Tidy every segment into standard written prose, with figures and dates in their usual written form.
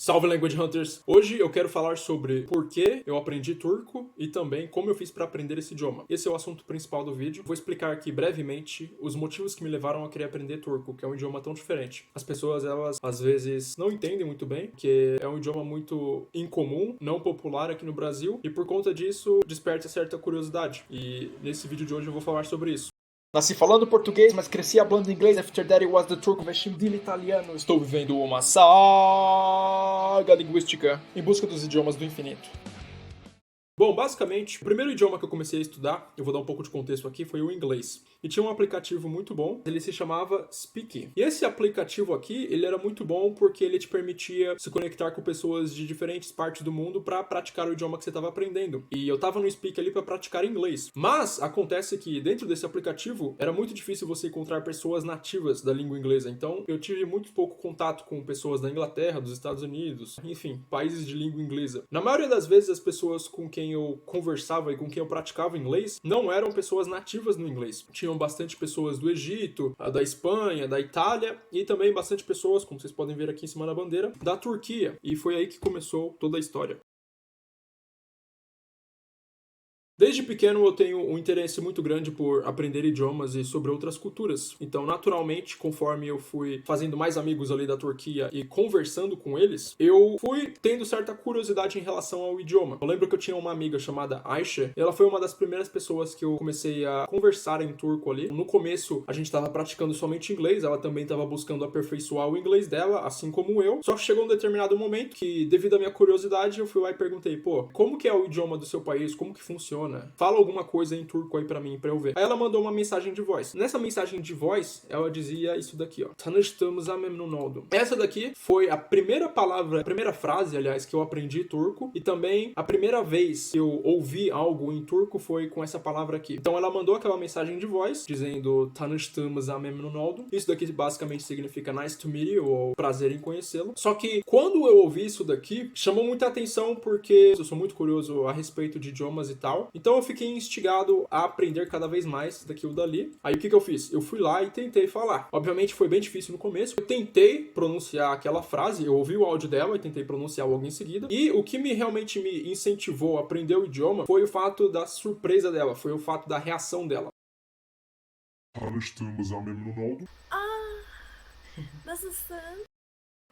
Salve Language Hunters! Hoje eu quero falar sobre por que eu aprendi turco e também como eu fiz para aprender esse idioma. Esse é o assunto principal do vídeo. Vou explicar aqui brevemente os motivos que me levaram a querer aprender turco, que é um idioma tão diferente. As pessoas, elas às vezes não entendem muito bem, porque é um idioma muito incomum, não popular aqui no Brasil, e por conta disso desperta certa curiosidade. E nesse vídeo de hoje eu vou falar sobre isso. Nasci falando português, mas cresci falando inglês. After that, it was the turco, vestindo italiano. Estou vivendo uma saga linguística em busca dos idiomas do infinito. Bom, basicamente, o primeiro idioma que eu comecei a estudar, eu vou dar um pouco de contexto aqui, foi o inglês. E tinha um aplicativo muito bom, ele se chamava Speak. E esse aplicativo aqui, ele era muito bom porque ele te permitia se conectar com pessoas de diferentes partes do mundo para praticar o idioma que você estava aprendendo. E eu tava no Speak ali para praticar inglês. Mas acontece que dentro desse aplicativo era muito difícil você encontrar pessoas nativas da língua inglesa. Então eu tive muito pouco contato com pessoas da Inglaterra, dos Estados Unidos, enfim, países de língua inglesa. Na maioria das vezes as pessoas com quem eu conversava e com quem eu praticava inglês não eram pessoas nativas no inglês. Tinham bastante pessoas do Egito, da Espanha, da Itália e também bastante pessoas, como vocês podem ver aqui em cima da bandeira, da Turquia. E foi aí que começou toda a história. Desde pequeno eu tenho um interesse muito grande por aprender idiomas e sobre outras culturas. Então, naturalmente, conforme eu fui fazendo mais amigos ali da Turquia e conversando com eles, eu fui tendo certa curiosidade em relação ao idioma. Eu lembro que eu tinha uma amiga chamada Aisha, e ela foi uma das primeiras pessoas que eu comecei a conversar em turco ali. No começo, a gente estava praticando somente inglês, ela também estava buscando aperfeiçoar o inglês dela, assim como eu. Só que chegou um determinado momento que, devido à minha curiosidade, eu fui lá e perguntei, pô, como que é o idioma do seu país? Como que funciona? Fala alguma coisa em turco aí pra mim, pra eu ver. Aí ela mandou uma mensagem de voz. Nessa mensagem de voz, ela dizia isso daqui, ó. Tanıştığımıza memnun oldum. Essa daqui foi a primeira palavra, a primeira frase, aliás, que eu aprendi turco. E também a primeira vez que eu ouvi algo em turco foi com essa palavra aqui. Então ela mandou aquela mensagem de voz, dizendo Tanıştığımıza memnun oldum. Isso daqui basicamente significa nice to meet you, ou prazer em conhecê-lo. Só que quando eu ouvi isso daqui, chamou muita atenção porque eu sou muito curioso a respeito de idiomas e tal. Então eu fiquei instigado a aprender cada vez mais daquilo dali. Aí o que eu fiz? Eu fui lá e tentei falar. Obviamente foi bem difícil no começo. Eu tentei pronunciar aquela frase, eu ouvi o áudio dela e tentei pronunciar logo em seguida. E o que realmente me incentivou a aprender o idioma foi o fato da surpresa dela, foi o fato da reação dela. Tanıştığımıza memnun oldum. Nasılsın?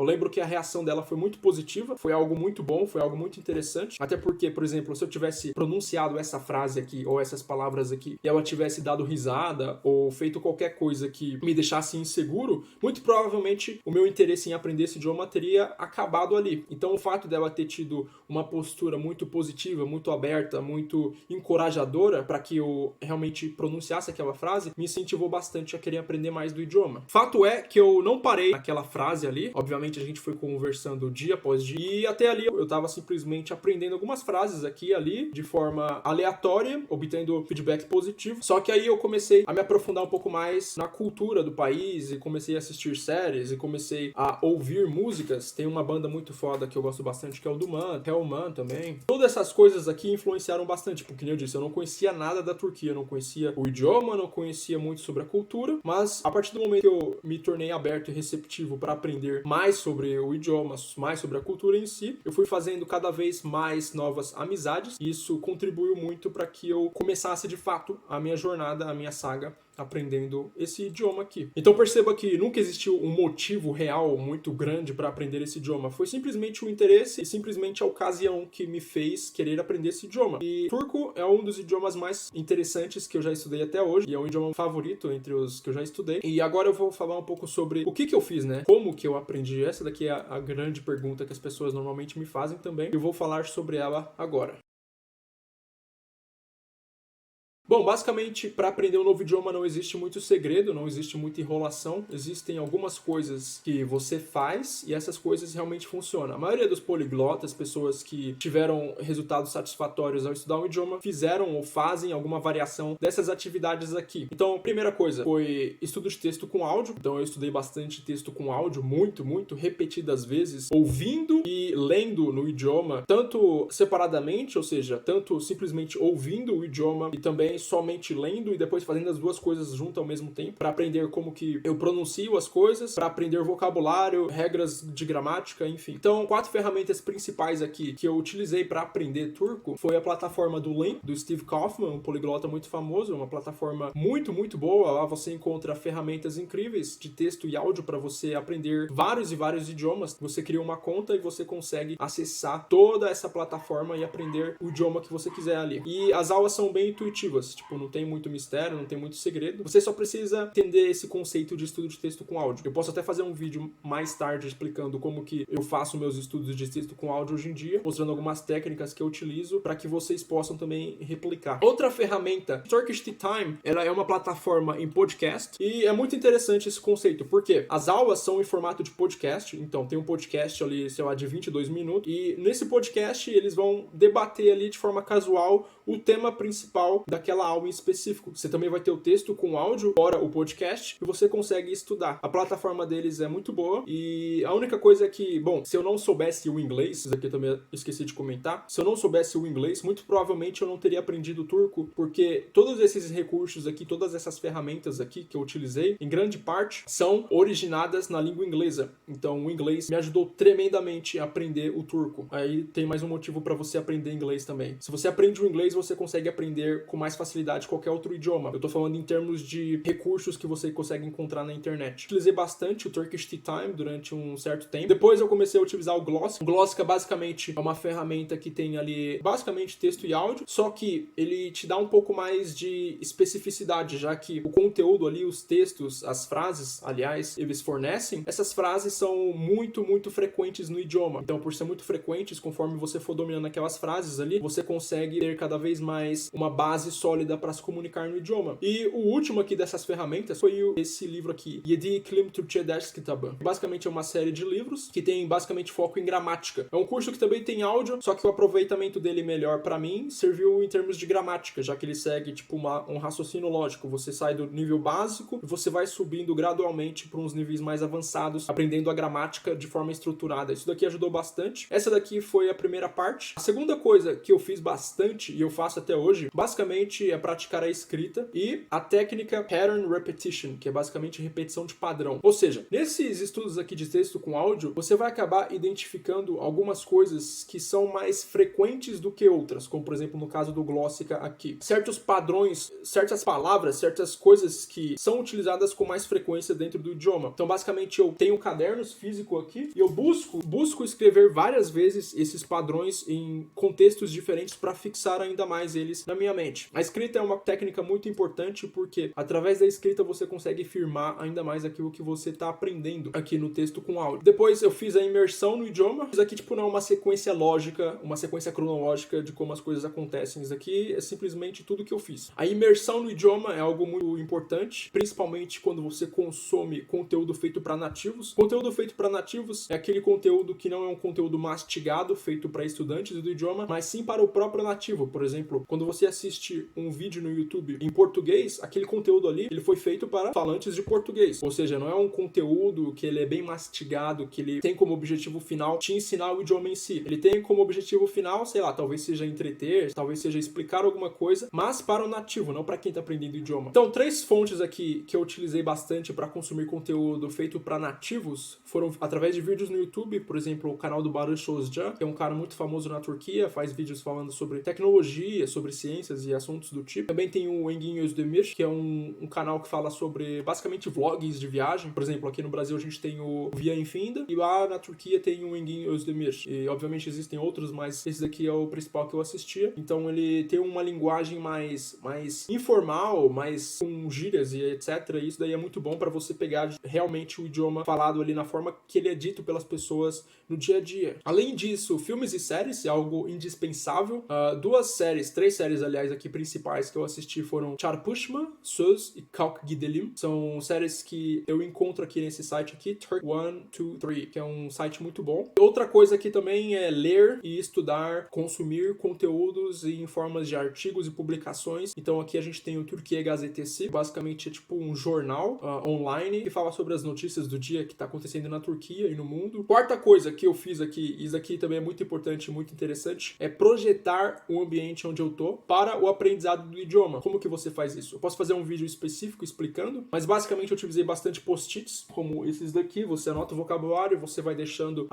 Eu lembro que a reação dela foi muito positiva, foi algo muito bom, foi algo muito interessante. Até porque, por exemplo, se eu tivesse pronunciado essa frase aqui, ou essas palavras aqui, e ela tivesse dado risada, ou feito qualquer coisa que me deixasse inseguro, muito provavelmente o meu interesse em aprender esse idioma teria acabado ali. Então o fato dela ter tido uma postura muito positiva, muito aberta, muito encorajadora para que eu realmente pronunciasse aquela frase, me incentivou bastante a querer aprender mais do idioma. Fato é que eu não parei naquela frase ali, obviamente a gente foi conversando dia após dia e até ali eu tava simplesmente aprendendo algumas frases aqui e ali de forma aleatória, obtendo feedback positivo. Só que aí eu comecei a me aprofundar um pouco mais na cultura do país e comecei a assistir séries e comecei a ouvir músicas. Tem uma banda muito foda que eu gosto bastante que é o Duman, Teoman também. Todas essas coisas aqui influenciaram bastante, porque como eu disse, eu não conhecia nada da Turquia, eu não conhecia o idioma, não conhecia muito sobre a cultura, mas a partir do momento que eu me tornei aberto e receptivo para aprender mais sobre o idioma, mais sobre a cultura em si, eu fui fazendo cada vez mais novas amizades e isso contribuiu muito para que eu começasse de fato a minha jornada, a minha saga aprendendo esse idioma aqui. Então perceba que nunca existiu um motivo real muito grande para aprender esse idioma. Foi simplesmente o interesse e simplesmente a ocasião que me fez querer aprender esse idioma. E turco é um dos idiomas mais interessantes que eu já estudei até hoje e é um idioma favorito entre os que eu já estudei. E agora eu vou falar um pouco sobre o que eu fiz, né? Como que eu aprendi? Essa daqui é a grande pergunta que as pessoas normalmente me fazem também. Eu vou falar sobre ela agora. Bom, basicamente, para aprender um novo idioma não existe muito segredo, não existe muita enrolação. Existem algumas coisas que você faz e essas coisas realmente funcionam. A maioria dos poliglotas, pessoas que tiveram resultados satisfatórios ao estudar um idioma, fizeram ou fazem alguma variação dessas atividades aqui. Então, a primeira coisa foi estudo de texto com áudio. Então, eu estudei bastante texto com áudio, muito repetidas vezes, ouvindo e lendo no idioma, tanto separadamente, ou seja, tanto simplesmente ouvindo o idioma e também somente lendo e depois fazendo as duas coisas junto ao mesmo tempo, para aprender como que eu pronuncio as coisas, para aprender vocabulário, regras de gramática, enfim. Então, 4 ferramentas principais aqui que eu utilizei para aprender turco foi a plataforma do Lem, do Steve Kaufman, um poliglota muito famoso, uma plataforma muito, muito boa. Lá você encontra ferramentas incríveis de texto e áudio para você aprender vários e vários idiomas. Você cria uma conta e você consegue acessar toda essa plataforma e aprender o idioma que você quiser ali. E as aulas são bem intuitivas, tipo, não tem muito mistério, não tem muito segredo. Você só precisa entender esse conceito de estudo de texto com áudio. Eu posso até fazer um vídeo mais tarde explicando como que eu faço meus estudos de texto com áudio hoje em dia, mostrando algumas técnicas que eu utilizo para que vocês possam também replicar. Outra ferramenta, Turkish Tea Time, ela é uma plataforma em podcast e é muito interessante esse conceito, porque as aulas são em formato de podcast, então tem um podcast ali, sei lá, de 22 minutos, e nesse podcast eles vão debater ali de forma casual o tema principal daquela aula em específico. Você também vai ter o texto com áudio, fora o podcast, e você consegue estudar. A plataforma deles é muito boa, e a única coisa é que, bom, se eu não soubesse o inglês, isso aqui eu também esqueci de comentar, se eu não soubesse o inglês, muito provavelmente eu não teria aprendido turco, porque todos esses recursos aqui, todas essas ferramentas aqui que eu utilizei, em grande parte, são originadas na língua inglesa. Então, o inglês me ajudou tremendamente a aprender o turco. Aí tem mais um motivo para você aprender inglês também. Se você aprende o inglês, você consegue aprender com mais facilidade qualquer outro idioma. Eu tô falando em termos de recursos que você consegue encontrar na internet. Utilizei bastante o Turkish Tea Time durante um certo tempo. Depois eu comecei a utilizar o Glossica. O Glossica basicamente é uma ferramenta que tem ali basicamente texto e áudio, só que ele te dá um pouco mais de especificidade, já que o conteúdo ali, os textos, as frases, aliás, eles fornecem, essas frases são muito, muito frequentes no idioma. Então, por ser muito frequentes, conforme você for dominando aquelas frases ali, você consegue ter cada vez mais uma base sólida para se comunicar no idioma. E o último aqui dessas ferramentas foi esse livro aqui, Yedi Iklim Türkçe Ders Kitabı. Basicamente é uma série de livros que tem basicamente foco em gramática. É um curso que também tem áudio, só que o aproveitamento dele melhor para mim serviu em termos de gramática, já que ele segue tipo um raciocínio lógico. Você sai do nível básico e você vai subindo gradualmente para uns níveis mais avançados, aprendendo a gramática de forma estruturada. Isso daqui ajudou bastante. Essa daqui foi a primeira parte. A segunda coisa que eu fiz bastante, e eu faço até hoje, basicamente é praticar a escrita e a técnica Pattern Repetition, que é basicamente repetição de padrão. Ou seja, nesses estudos aqui de texto com áudio, você vai acabar identificando algumas coisas que são mais frequentes do que outras, como por exemplo no caso do Glossica aqui. Certos padrões, certas palavras, certas coisas que são utilizadas com mais frequência dentro do idioma. Então basicamente eu tenho cadernos físicos aqui e eu busco escrever várias vezes esses padrões em contextos diferentes para fixar ainda mais eles na minha mente. A escrita é uma técnica muito importante porque através da escrita você consegue firmar ainda mais aquilo que você está aprendendo aqui no texto com áudio. Depois eu fiz a imersão no idioma. Isso aqui tipo não é uma sequência lógica, uma sequência cronológica de como as coisas acontecem. Isso aqui é simplesmente tudo que eu fiz. A imersão no idioma é algo muito importante, principalmente quando você consome conteúdo feito para nativos. Conteúdo feito para nativos é aquele conteúdo que não é um conteúdo mastigado, feito para estudantes do idioma, mas sim para o próprio nativo. Por exemplo, quando você assiste um vídeo no YouTube em português, aquele conteúdo ali, ele foi feito para falantes de português. Ou seja, não é um conteúdo que ele é bem mastigado, que ele tem como objetivo final te ensinar o idioma em si. Ele tem como objetivo final, sei lá, talvez seja entreter, talvez seja explicar alguma coisa, mas para o nativo, não para quem está aprendendo o idioma. Então, 3 fontes aqui que eu utilizei bastante para consumir conteúdo feito para nativos foram através de vídeos no YouTube, por exemplo, o canal do Barış Özcan, que é um cara muito famoso na Turquia, faz vídeos falando sobre tecnologia, sobre ciências e assuntos do tipo. Também tem o Engin Özdemir, que é um canal que fala sobre basicamente vlogs de viagem. Por exemplo, aqui no Brasil a gente tem o Via Infinda e lá na Turquia tem o Engin Özdemir. E obviamente existem outros, mas esse daqui é o principal que eu assistia. Então ele tem uma linguagem mais informal, mais com gírias e etc. E isso daí é muito bom para você pegar realmente o idioma falado ali na forma que ele é dito pelas pessoas no dia a dia. Além disso, filmes e séries é algo indispensável. 3 séries, aliás, aqui principais que eu assisti foram Çarpışma, Söz e Kalk Gidelim. São séries que eu encontro aqui nesse site aqui, Turk 1, 2, 3, que é um site muito bom. Outra coisa aqui também é ler e estudar, consumir conteúdos em formas de artigos e publicações. Então aqui a gente tem o Türkiye Gazetesi, basicamente é tipo um jornal online que fala sobre as notícias do dia que está acontecendo na Turquia e no mundo. Quarta coisa que eu fiz aqui, isso aqui também é muito importante e muito interessante, é projetar o ambiente onde eu tô para o aprendizado aprendizado do idioma. Como que você faz isso? Eu posso fazer um vídeo específico explicando, mas basicamente eu utilizei bastante post-its, como esses daqui. Você anota o vocabulário, você vai deixando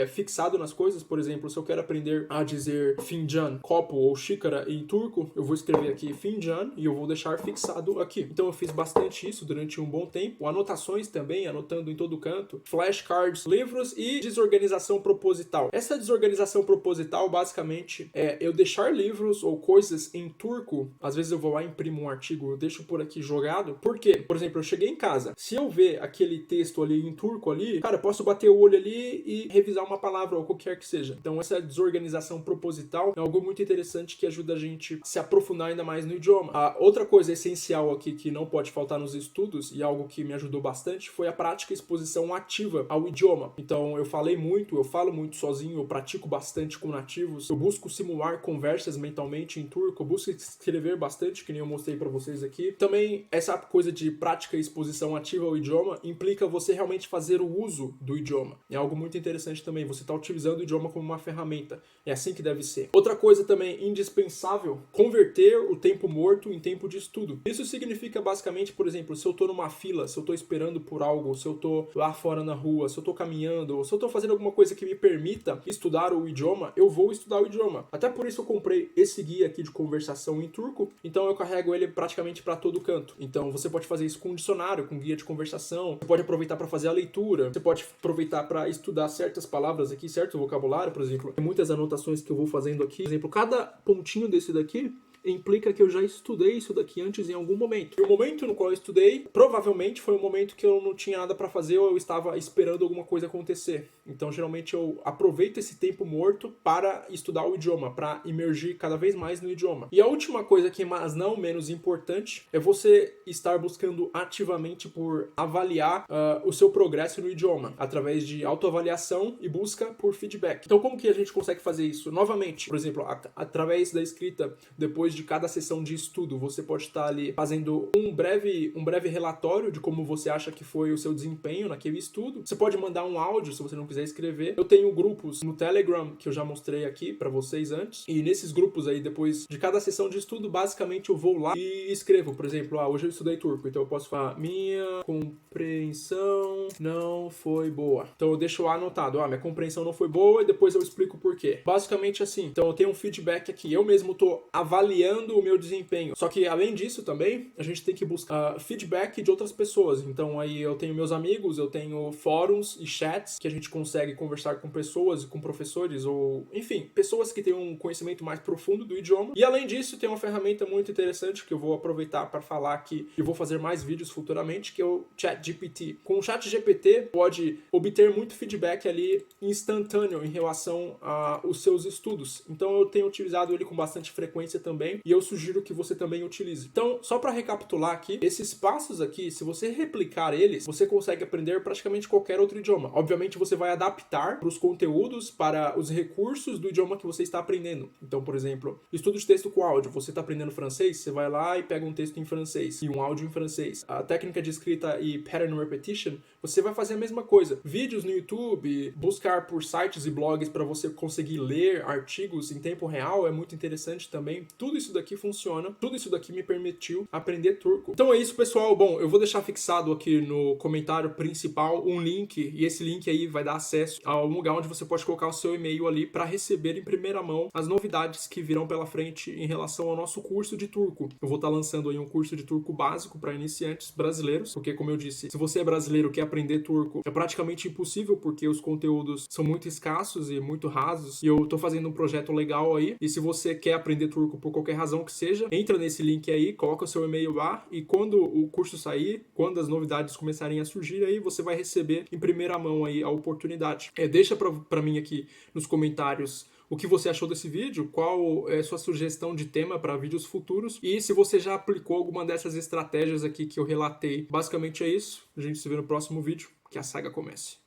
fixado nas coisas. Por exemplo, se eu quero aprender a dizer fincan, copo ou xícara em turco, eu vou escrever aqui fincan e eu vou deixar fixado aqui. Então eu fiz bastante isso durante um bom tempo. Anotações também, anotando em todo canto. Flashcards, livros e desorganização proposital. Essa desorganização proposital, basicamente, é eu deixar livros ou coisas em turco. Às vezes eu vou lá e imprimo um artigo, eu deixo por aqui jogado. Por quê? Por exemplo, eu cheguei em casa. Se eu ver aquele texto ali em turco ali, cara, eu posso bater o olho ali e revisar uma palavra ou qualquer que seja. Então essa desorganização proposital é algo muito interessante que ajuda a gente a se aprofundar ainda mais no idioma. A outra coisa essencial aqui que não pode faltar nos estudos e algo que me ajudou bastante foi a prática e exposição ativa ao idioma. Então eu falo muito sozinho, eu pratico bastante com nativos, eu busco simular conversas mentalmente em turco, eu busco escrever bastante, que nem eu mostrei para vocês aqui. Também essa coisa de prática e exposição ativa ao idioma implica você realmente fazer o uso do idioma. É algo muito interessante também, você está utilizando o idioma como uma ferramenta. É assim que deve ser. Outra coisa também indispensável, converter o tempo morto em tempo de estudo. Isso significa basicamente, por exemplo, se eu estou numa fila, se eu estou esperando por algo, se eu estou lá fora na rua, se eu estou caminhando, ou se eu estou fazendo alguma coisa que me permita estudar o idioma, eu vou estudar o idioma. Até por isso eu comprei esse guia aqui de conversação em turco, então eu carrego ele praticamente para todo canto. Então você pode fazer isso com um dicionário, com guia de conversação, você pode aproveitar para fazer a leitura, você pode aproveitar para estudar certas palavras aqui, certo vocabulário, por exemplo. Tem muitas anotações que eu vou fazendo aqui. Por exemplo, cada pontinho desse daqui implica que eu já estudei isso daqui antes em algum momento. E o momento no qual eu estudei, provavelmente foi um momento que eu não tinha nada para fazer ou eu estava esperando alguma coisa acontecer. Então, geralmente, eu aproveito esse tempo morto para estudar o idioma, para imergir cada vez mais no idioma. E a última coisa que, mas não menos importante, é você estar buscando ativamente por avaliar o seu progresso no idioma, através de autoavaliação e busca por feedback. Então, como que a gente consegue fazer isso? Novamente, por exemplo, através da escrita, depois de cada sessão de estudo, você pode estar ali fazendo um breve relatório de como você acha que foi o seu desempenho naquele estudo. Você pode mandar um áudio se você não quiser escrever. Eu tenho grupos no Telegram que eu já mostrei aqui para vocês antes. E nesses grupos aí, depois de cada sessão de estudo, basicamente eu vou lá e escrevo. Por exemplo, hoje eu estudei turco, então eu posso falar: minha compreensão não foi boa. Então eu deixo lá anotado: minha compreensão não foi boa, e depois eu explico por quê. Basicamente assim. Então eu tenho um feedback aqui. Eu mesmo tô avaliando o meu desempenho. Só que além disso também, a gente tem que buscar feedback de outras pessoas. Então aí eu tenho meus amigos, eu tenho fóruns e chats que a gente consegue conversar com pessoas e com professores ou, enfim, pessoas que têm um conhecimento mais profundo do idioma. E além disso, tem uma ferramenta muito interessante que eu vou aproveitar para falar aqui e vou fazer mais vídeos futuramente, que é o ChatGPT. Com o ChatGPT, pode obter muito feedback ali instantâneo em relação aos seus estudos. Então eu tenho utilizado ele com bastante frequência também, e eu sugiro que você também utilize. Então, só para recapitular aqui, esses passos aqui, se você replicar eles, você consegue aprender praticamente qualquer outro idioma. Obviamente, você vai adaptar para os conteúdos, para os recursos do idioma que você está aprendendo. Então, por exemplo, estudo de texto com áudio. Você está aprendendo francês, você vai lá e pega um texto em francês e um áudio em francês. A técnica de escrita e pattern repetition, você vai fazer a mesma coisa. Vídeos no YouTube, buscar por sites e blogs para você conseguir ler artigos em tempo real é muito interessante também. Tudo isso daqui funciona, tudo isso daqui me permitiu aprender turco. Então é isso, pessoal. Bom, eu vou deixar fixado aqui no comentário principal um link, e esse link aí vai dar acesso a um lugar onde você pode colocar o seu e-mail ali para receber em primeira mão as novidades que virão pela frente em relação ao nosso curso de turco. Eu vou estar lançando aí um curso de turco básico para iniciantes brasileiros, porque, como eu disse, se você é brasileiro e quer aprender turco, é praticamente impossível, porque os conteúdos são muito escassos e muito rasos, e eu tô fazendo um projeto legal aí, e se você quer aprender turco por qualquer razão que seja, entra nesse link aí, coloca o seu e-mail lá, e quando o curso sair, quando as novidades começarem a surgir aí, você vai receber em primeira mão aí a oportunidade. Deixa pra mim aqui nos comentários o que você achou desse vídeo, qual é a sua sugestão de tema para vídeos futuros, e se você já aplicou alguma dessas estratégias aqui que eu relatei. Basicamente é isso. A gente se vê no próximo vídeo. Que a saga comece.